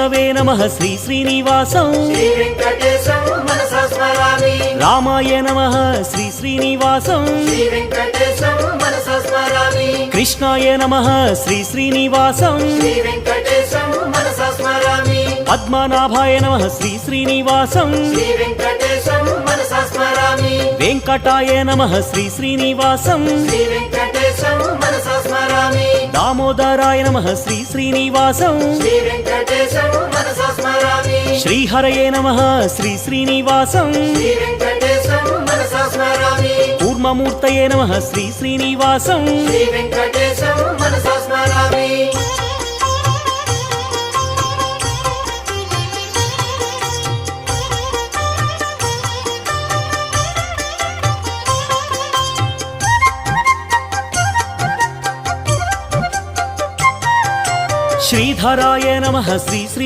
नमः श्री श्रीनिवासं श्री वेंकटेशं मनसा स्मरामि। रामाय नमः श्री श्रीनिवासं श्री वेंकटेशं मनसा स्मरामि। कृष्णाय नमः श्री श्रीनिवासं श्री वेंकटेशं मनसा स्मरामि। पद्मनाभाय नमः श्री श्रीनिवासं श्री वेंकटेशं मनसा स्मरामि। वेंकटाय नमः श्री श्रीनिवासं श्री वेंकटेशं मनसा स्मरामि। दामोदराय नमः श्री श्रीनिवासं श्री वेंकटेशं मनसा स्मरामि। श्रीहरये नमः श्री श्रीनिवासं श्री वेंकटेशं मनसा स्मरामि। कूर्ममूर्तये नमः श्री श्रीनिवासं श्री वेंकटेशं मनसा स्मरामि। श्रीधराय नमः श्री श्री